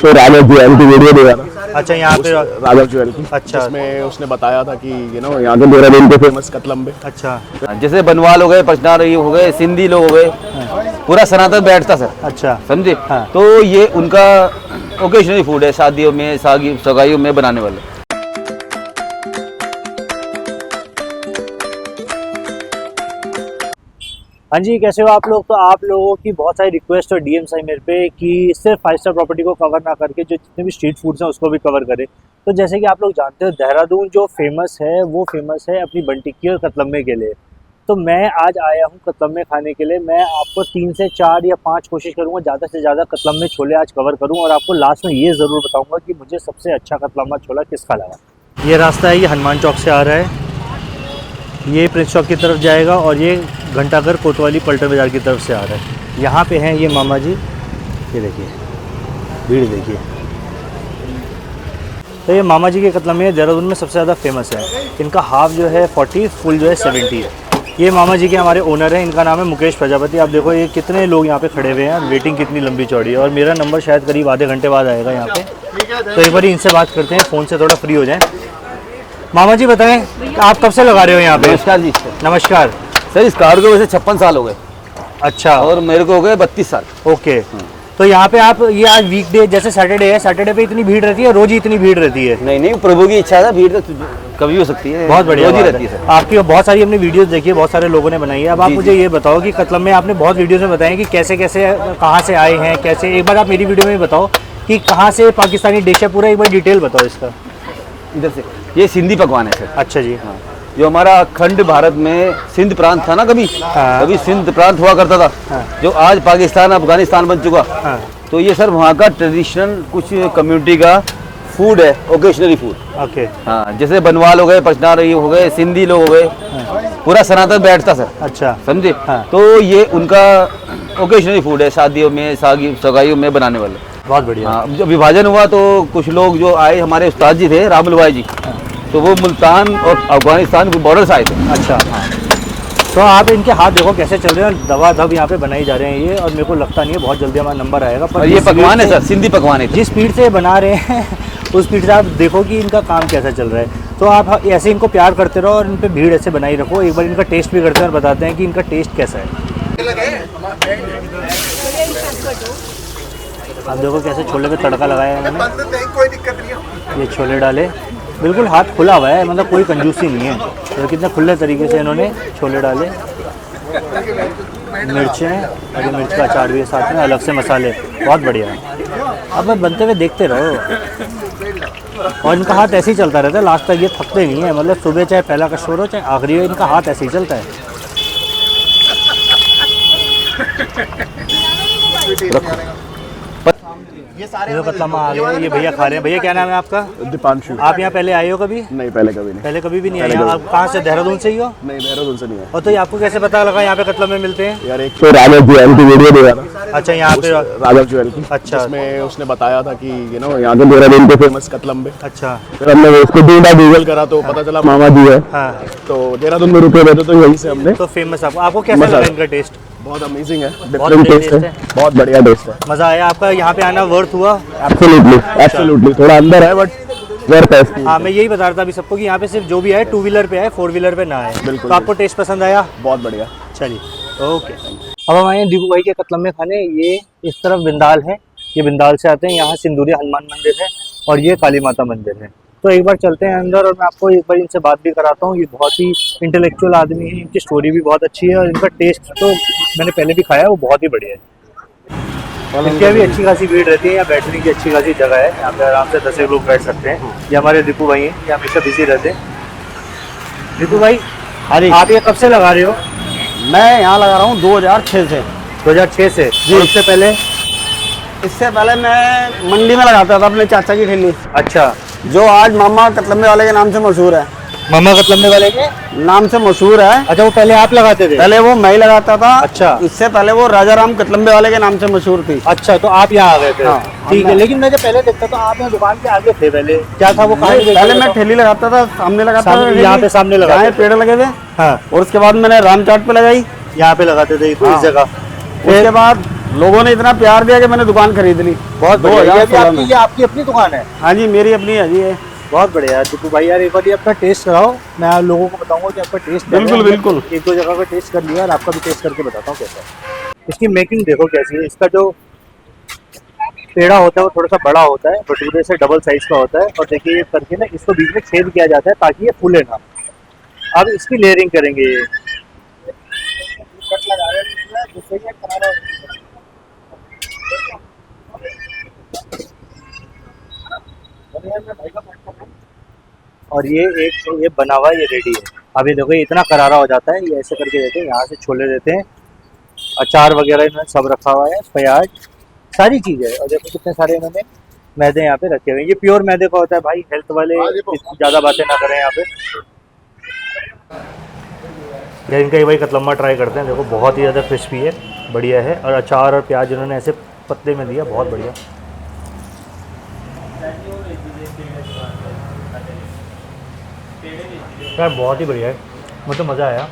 तो राघव जुएल की वीडियो दिया था। अच्छा, यहाँ पे राघव जुएल की। अच्छा, जिसमें उसने बताया था कि यहाँ के देहरादून के फेमस कतलम्बे। अच्छा, जैसे बनवाल हो गए, पचनार हो गए, सिंधी लोग हो गए, पूरा सनातन बैठता सर। अच्छा, समझे? हाँ। तो ये उनका ओकेशनरी फूड है, शादियों में, सगाइयों में बनाने वाले। हाँ जी, कैसे हो आप लोग? तो आप लोगों की बहुत सारी रिक्वेस्ट और डीएम्स आई मेरे पे कि सिर्फ 5 स्टार प्रॉपर्टी को कवर ना करके जो जितने भी स्ट्रीट फूड्स हैं उसको भी कवर करें। तो जैसे कि आप लोग जानते हो, देहरादून जो फेमस है वो फेमस है अपनी बंटिक्की और कतलम्बे के लिए। तो मैं आज आया हूँ कतलम्बे खाने के लिए। मैं आपको 3 से 4 या 5 कोशिश करूँगा ज़्यादा से ज़्यादा कतलम्बे छोले आज कवर करूँ, और आपको लास्ट में ये ज़रूर बताऊँगा कि मुझे सबसे अच्छा कतलम्बा छोला किसका लगा। ये रास्ता है, ये हनुमान चौक से आ रहा है, ये प्रिंस चौक की तरफ जाएगा, और ये घंटाघर कोतवाली पलटन बाज़ार की तरफ से आ रहा है। यहाँ पे हैं ये मामा जी, ये देखिए भीड़ देखिए। तो ये मामा जी के कतलम्बे देहरादून में सबसे ज़्यादा फेमस है। इनका हाफ जो है 40, फुल जो है 70 है। ये मामा जी के हमारे ओनर हैं, इनका नाम है मुकेश प्रजापति। आप देखो ये कितने लोग यहाँ पे खड़े हुए हैं, वेटिंग कितनी लंबी चौड़ी है, और मेरा नंबर शायद करीब आधे घंटे बाद आएगा यहाँ पे। तो एक बार इनसे बात करते हैं, फ़ोन से थोड़ा फ्री हो जाए। मामा जी बताएं, आप कब से लगा रहे हो यहाँ पे? नमस्कार जी। नमस्कार सर, इस कार को वैसे 56 साल हो गए। अच्छा, और मेरे को हो गए 32 साल। ओके। तो यहाँ पे आप, ये आज वीकडे जैसे सैटरडे है, सैटरडे पे इतनी भीड़ रहती है? रोज ही इतनी भीड़ रहती है? नहीं, प्रभु की इच्छा है, भीड़ तो कभी हो सकती है। बहुत बढ़िया रोज ही बात रहती है सर। आपकी बहुत सारी हमने वीडियोस देखी है, बहुत सारे लोगों ने बनाई है। अब आप मुझे ये बताओ कि कतलम्बे आपने बहुत वीडियोस में बताया कि कैसे कैसे कहाँ से आए हैं, कैसे, एक बार आप मेरी वीडियो में बताओ कि कहाँ से पाकिस्तानी डिश है, पूरा एक बार डिटेल बताओ इसका। इधर से ये सिंधी पकवान है सर। अच्छा जी। हाँ। जो हमारा अखंड भारत में सिंध प्रांत था ना, कभी सिंध प्रांत हुआ करता था। हाँ। जो आज पाकिस्तान अफगानिस्तान बन चुका। हाँ। तो ये सर वहाँ का ट्रेडिशनल कुछ कम्युनिटी का फूड है, ओकेशनरी फूड। ओके। हाँ, जैसे बनवाल हो गए, पचनार हो गए, सिंधी लोग हो गए, पूरा सनातन बैठता सर। अच्छा, समझे? हाँ। तो ये उनका ओकेशनरी फूड है, शादियों में, सगाइयों में बनाने वाले। बहुत बढ़िया। हाँ, जब विभाजन हुआ तो कुछ लोग जो आए, हमारे उस्ताद जी थे रामुल भाई जी, तो वो मुल्तान और अफगानिस्तान के बॉर्डर से आए थे। अच्छा, हाँ। तो आप इनके हाथ देखो कैसे चल रहे हैं, दवा दब यहाँ पे बनाई जा रहे हैं ये, और मेरे को लगता नहीं है बहुत जल्दी हमारा नंबर आएगा। पर ये पकवान है सर, सिंधी पकवान है। जिस स्पीड से बना रहे हैं उस स्पीड से आप देखो कि इनका काम कैसा चल रहा है। तो आप ऐसे इनको प्यार करते रहो और इन पे भीड़ ऐसे बनाई रखो। एक बार इनका टेस्ट भी करते हैं और बताते हैं कि इनका टेस्ट कैसा है। आप देखो कैसे छोले पे तड़का लगाया है मैंने। ये छोले डाले, बिल्कुल हाथ खुला हुआ है, मतलब कोई कंजूसी नहीं है। तो कितने खुले तरीके से इन्होंने छोले डाले। मिर्चें, हरी मिर्च का अचार भी है साथ में, अलग से मसाले, बहुत बढ़िया है। अब मैं बनते हुए देखते रहो, और इनका हाथ ऐसे ही चलता रहता है लास्ट तक, ये थकते नहीं है। मतलब सुबह चाहे पहला का शोर हो चाहे आखिरी हो, इनका हाथ ऐसे ही चलता है। ये तो कतलम्बा आ गया, ये भैया खा रहे हैं। भैया क्या नाम है आपका? दीपांशु। आप यहाँ पहले आए हो कभी? नहीं, पहले कभी नहीं। पहले कभी भी नहीं आए? आप कहाँ से, देहरादून से ही हो? नहीं, देहरादून से नहीं है। और तो ये आपको कैसे पता लगा यहाँ पे कतलम्बे मिलते हैं? यार एक तो राघव जुएल की वीडियो दिया था। अच्छा, यहाँ पे राघव जुएल की। अच्छा। जिसमें उसने बताया था कि यहाँ के देहरादून के फेमस कतलम्बे। अच्छा। फिर हमने उसको ढूंढा, गूगल करा तो पता चला मामा जी है। हाँ। तो देहरादून में रुके हुए थे, तो यहीं से हमने। तो फेमस आपको कैसा लगा इनका टेस्ट? बहुत अमेजिंग है, डिफरेंट टेस्ट है, बहुत बढ़िया टेस्ट है। मजा आया आपका यहाँ पे आना? वर्थ हुआ? एब्सोल्युटली। थोड़ा अंदर है बट वर्थ है। हाँ, मैं यही बता रहा था अभी सबको कि यहाँ पे सिर्फ जो भी है 2 व्हीलर पे है, 4 व्हीलर पे ना है। बिल्कुल। तो आपको टेस्ट पसंद आया? बहुत बढ़िया। चलिए, ओके। अब हम आए दीपू भाई के कतलम्बे खाने। ये इस तरफ बिंदाल है, ये बिंदाल से आते हैं। यहाँ सिंदूरी हनुमान मंदिर है और ये काली माता मंदिर है। तो एक बार चलते हैं अंदर और मैं आपको एक बार इनसे बात भी कराता हूँ। ये बहुत ही इंटेलेक्चुअल आदमी है, इनकी स्टोरी भी बहुत अच्छी है, और इनका टेस्ट तो मैंने पहले भी खाया है, वो बहुत ही बढ़िया है। इनकी अभी अच्छी खासी भीड़ रहती है, यहाँ बैठने की अच्छी खासी जगह है, यहाँ पे आराम से 10 लोग बैठ सकते हैं। ये हमारे दीपू भाई हैं, ये हमेशा बिजी रहते हैं। दीपू भाई, अरे आप ये कब से लगा रहे हो? मैं यहाँ लगा रहा हूँ 2006 से। 2006 से? उससे पहले? इससे पहले मैं मंडी में लगाता था अपने चाचा की ठेली, अच्छा। जो आज मामा कतलम्बे वाले के नाम से मशहूर है। मामा कतलम्बे वाले के नाम से मशहूर है। अच्छा, वो पहले आप लगाते थे? पहले वो मैं ही लगाता था। अच्छा। इससे पहले वो राजा राम कतलम्बे वाले के नाम से मशहूर थी। अच्छा, तो आप यहाँ आ गए थे? हाँ। ठीक है। लेकिन मैं जब पहले देखता था आप यहाँ दुकान के आगे थे, पहले क्या था वो? पहले मैं ठेली लगाता था, सामने लगाता था, यहाँ पे सामने लगाते थे। पेड़ लगे थे। हाँ। और उसके बाद मैंने राम चाट पे लगाई, यहाँ पे लगाते थे इस जगह। उसके बाद लोगों ने इतना प्यार दिया कि मैंने दुकान खरीद ली। बहुत बढ़िया। ये भी 2016 में। ये आपकी अपनी दुकान है? हाँ जी, मेरी अपनी है जी ये। बहुत बढ़िया यार दीपू भाई, यार एक बार ये अपना टेस्ट कराओ, मैं आप लोगों को बताऊंगा कि आपका टेस्ट बिल्कुल बिल्कुल। एक दो जगह का टेस्ट कर लिया और आपका भी टेस्ट करके बताता हूँ कैसा है। इसकी मेकिंग देखो कैसी है। इसका जो पेड़ा होता है वो थोड़ा सा बड़ा होता है, भटूरे से डबल साइज का होता है। और देखिए ये करके ना इसको बीच में छेद किया जाता है ताकि ये फूले ना। अब इसकी लेयरिंग करेंगे ये। और ये बना हुआ है, ये रेडी है। अब ये देखो ये इतना करारा हो जाता है, ये ऐसे करके देते हैं, यहाँ से छोले देते हैं, अचार वगैरह इन्होंने सब रखा हुआ है, प्याज, सारी चीज़ें। और देखो कितने सारे इन्होंने मैदे यहाँ पे रखे हुए हैं। ये प्योर मैदे का होता है भाई, हेल्थ वाले ज़्यादा बातें ना करें यहाँ पे। या इनका ये भाई कतलम्मा ट्राई करते हैं। देखो बहुत ही ज़्यादा क्रिस्पी है, बढ़िया है। और अचार और प्याज इन्होंने ऐसे पत्ते में दिया, बहुत बढ़िया। यार बहुत ही बढ़िया है, मुझे मज़ा आया।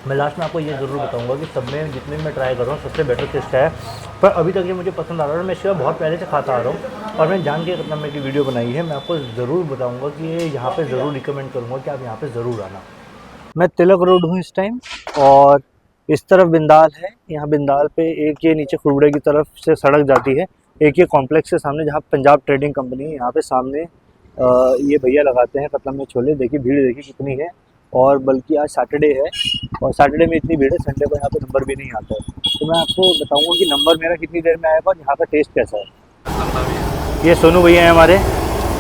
मैं लास्ट में आपको ये ज़रूर बताऊंगा कि सब में जितने मैं ट्राई कर रहा हूँ सबसे बेटर टेस्ट है, पर अभी तक ये मुझे पसंद आ रहा है। मैं इसके बहुत पहले से खाता आ रहा हूँ और मैं जान के कतलम्मे की वीडियो बनाई है। मैं आपको ज़रूर बताऊँगा कि ये यहाँ पे ज़रूर रिकमेंड करूँगा कि आप यहाँ पे ज़रूर आना। मैं तिलक रोड हूँ इस टाइम और इस तरफ बिंदाल है। यहाँ बिंदाल पे एक ये नीचे खुरबड़े की तरफ से सड़क जाती है, एक ये कॉम्प्लेक्स के सामने जहाँ पंजाब ट्रेडिंग कंपनी है, यहाँ पे सामने ये भैया लगाते हैं कतलम्मे छोले। देखिए भीड़ देखिए कितनी है, और बल्कि आज सैटरडे है और सैटरडे में इतनी भीड़ है, संडे को यहाँ पे नंबर भी नहीं आता है। तो मैं आपको बताऊँगा कि नंबर मेरा कितनी देर में आएगा और यहाँ का टेस्ट कैसा है। ये सोनू भैया हैं हमारे,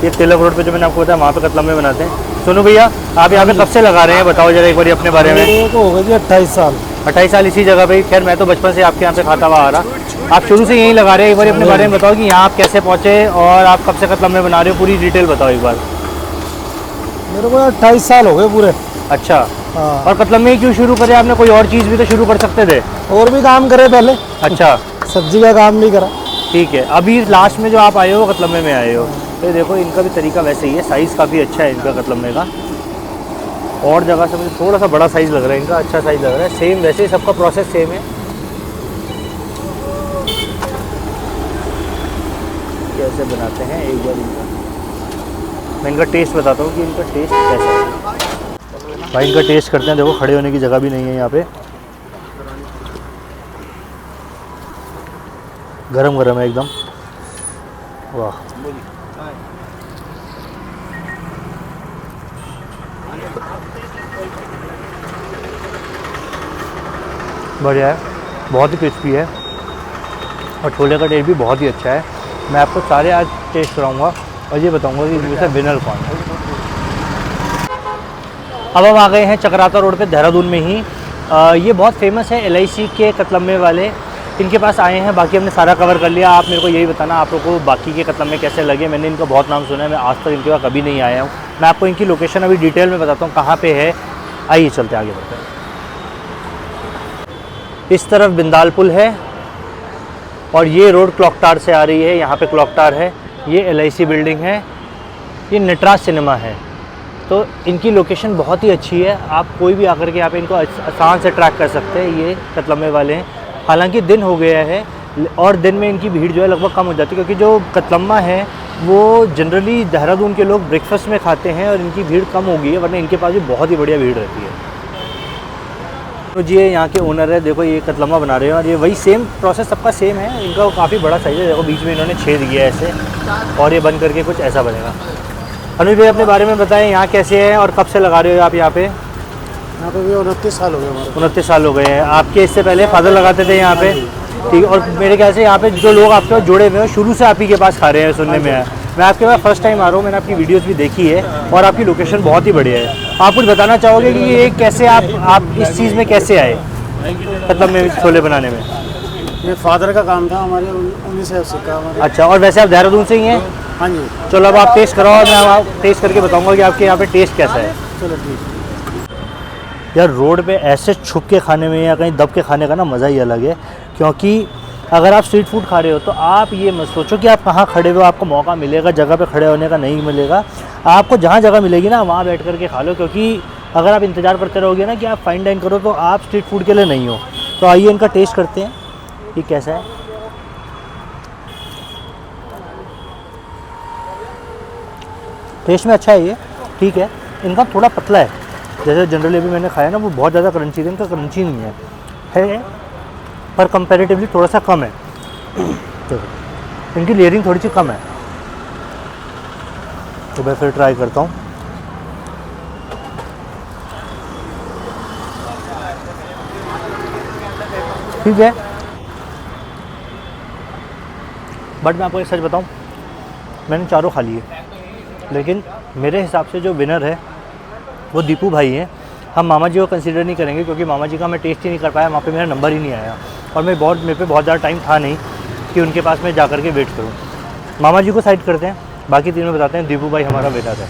ये तिलक रोड पे जो मैंने आपको बताया वहाँ पे कतलम्मे बनाते हैं। सोनू भैया आप यहाँ पे कब से लगा रहे हैं, बताओ जरा एक बार अपने बारे में। हो गए जी 28 साल। 28 साल इसी जगह पे। खैर मैं तो बचपन से आपके यहाँ पे खाता हुआ आ रहा, आप शुरू से यहीं लगा रहे हैं। एक बार अपने बारे में बताओ कि यहाँ आप कैसे पहुँचे और आप कब से कतलम्मे बना रहे हो, पूरी डिटेल बताओ एक बार। मेरे को 28 साल हो गए पूरे। अच्छा हाँ। और कतलम्मे क्यों शुरू करे आपने, कोई और चीज़ भी तो शुरू कर सकते थे। और भी काम करे पहले। अच्छा सब्जी का काम भी करा। ठीक है, अभी लास्ट में जो आप आए हो कतलम्मे में आए हो, तो देखो इनका भी तरीका वैसे ही है। साइज़ काफ़ी अच्छा है इनका कतलम्मे का, और जगह से मुझे थोड़ा सा बड़ा साइज़ लग रहा है इनका, अच्छा साइज़ लग रहा है। सेम वैसे ही सबका प्रोसेस सेम है। कैसे बनाते हैं एक बार इनका मैं इनका टेस्ट बताता हूँ कि इनका टेस्ट कैसा है। भाई इनका टेस्ट करते हैं। देखो खड़े होने की जगह भी नहीं है यहाँ पे, गरम गरम है एकदम। वाह बढ़िया है, बहुत ही क्रिस्पी है और छोले का टेस्ट भी बहुत ही अच्छा है। मैं आपको सारे आज टेस्ट कराऊंगा और ये बताऊंगा कि इनमें से विनर कौन है। अब हम आ गए हैं चक्राता रोड पे देहरादून में ही। ये बहुत फेमस है LIC के कतलम्मे वाले, इनके पास आए हैं। बाकी हमने सारा कवर कर लिया। आप मेरे को यही बताना आप लोगों को बाकी के कतलम्मे कैसे लगे। मैंने इनका बहुत नाम सुना है, मैं आज तक इनके पास कभी नहीं आया हूँ। मैं आपको इनकी लोकेशन अभी डिटेल में बताता हूँ कहाँ पे है। आइए चलते आगे बढ़ते हैं। इस तरफ बिंदाल पुल है और ये रोड क्लॉक टावर से आ रही है। यहाँ पे क्लॉक टावर है, ये LIC बिल्डिंग है, ये नटराज सिनेमा है। तो इनकी लोकेशन बहुत ही अच्छी है। आप कोई भी आकर के यहाँ पे इनको आसान से ट्रैक कर सकते हैं। ये कतलम्मे वाले हैं, हालांकि दिन हो गया है और दिन में इनकी भीड़ जो है लगभग कम हो जाती है, क्योंकि जो कतलम्मा है वो जनरली देहरादून के लोग ब्रेकफास्ट में खाते हैं और इनकी भीड़ कम हो गई है, वरना इनके पास भी बहुत ही बढ़िया भीड़ रहती है। तो जी ये यहाँ के ओनर है, देखो ये कतलम्मा बना रहे हैं और ये वही सेम प्रोसेस सबका सेम है। इनका काफ़ी बड़ा साइज़ है, देखो बीच में इन्होंने छेद किया है ऐसे और ये बंद करके कुछ ऐसा बनेगा। अनुज भाई अपने बारे में बताएं, यहाँ कैसे है और कब से लगा रहे हो आप यहाँ पे? यहाँ पे भी 29 साल हो गए हमारे। 29 साल हो गए हैं आपके। इससे पहले फादर लगाते थे यहाँ पे? ठीक। और मेरे ख्याल से यहाँ पे जो लोग आपके पास जुड़े हुए हैं शुरू से आप ही के पास खा रहे हैं, सुनने में आया। मैं आपके पास फर्स्ट टाइम आ रहा हूँ, मैंने आपकी वीडियोस भी देखी है और आपकी लोकेशन बहुत ही बढ़िया है। आप कुछ बताना चाहोगे कि ये कैसे आप इस चीज़ में कैसे आए, मतलब में छोले बनाने में? ये फादर का काम था हमारे, 1980 का हमारे। अच्छा, और वैसे आप देहरादून से ही हैं? हाँ जी। चलो अब आप टेस्ट कराओ और मैं टेस्ट करके बताऊँगा कि आपके यहाँ पे टेस्ट कैसा है। चलो ठीक। यार रोड पे ऐसे छुप के खाने में या कहीं दब के खाने का ना मज़ा ही अलग है, क्योंकि अगर आप स्ट्रीट फूड खा रहे हो तो आप ये मत सोचो कि आप कहाँ खड़े हो, आपको मौका मिलेगा जगह पे खड़े होने का, नहीं मिलेगा। आपको जहाँ जगह मिलेगी ना वहाँ बैठ कर के खा लो, क्योंकि अगर आप इंतज़ार करते रहोगे ना कि आप फाइन डाइन करो तो आप स्ट्रीट फूड के लिए नहीं हो। तो आइए इनका टेस्ट करते हैं कि कैसा है। टेस्ट में अच्छा है ये, ठीक है। इनका थोड़ा पतला है, जैसे जनरली अभी मैंने खाया ना वो बहुत ज़्यादा क्रंची है, इनका क्रंची नहीं है पर कंपैरेटिवली थोड़ा सा कम है। तो इनकी लेयरिंग थोड़ी सी कम है, तो मैं फिर ट्राई करता हूँ। ठीक है, बट मैं आपको एक सच बताऊँ, मैंने चारों खा लिए, लेकिन मेरे हिसाब से जो विनर है वो दीपू भाई हैं। हम मामा जी को कंसीडर नहीं करेंगे क्योंकि मामा जी का मैं टेस्ट ही नहीं कर पाया, वहाँ पे मेरा नंबर ही नहीं आया और मेरे पे बहुत ज़्यादा टाइम था नहीं कि उनके पास मैं जा कर के वेट करूँ। मामा जी को साइड करते हैं, बाकी तीनों बताते हैं दीपू भाई हमारा विनर है।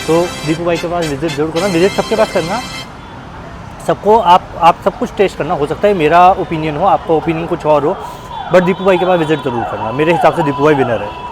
तो दीपू भाई के पास विज़िट जरूर करना, विज़िट सबके पास करना, सबको आप सब कुछ टेस्ट करना। हो सकता है मेरा ओपिनियन हो, आपका ओपिनियन कुछ और हो, बट दीपू भाई के पास विज़िट ज़रूर करना। मेरे हिसाब से दीपू भाई विनर है।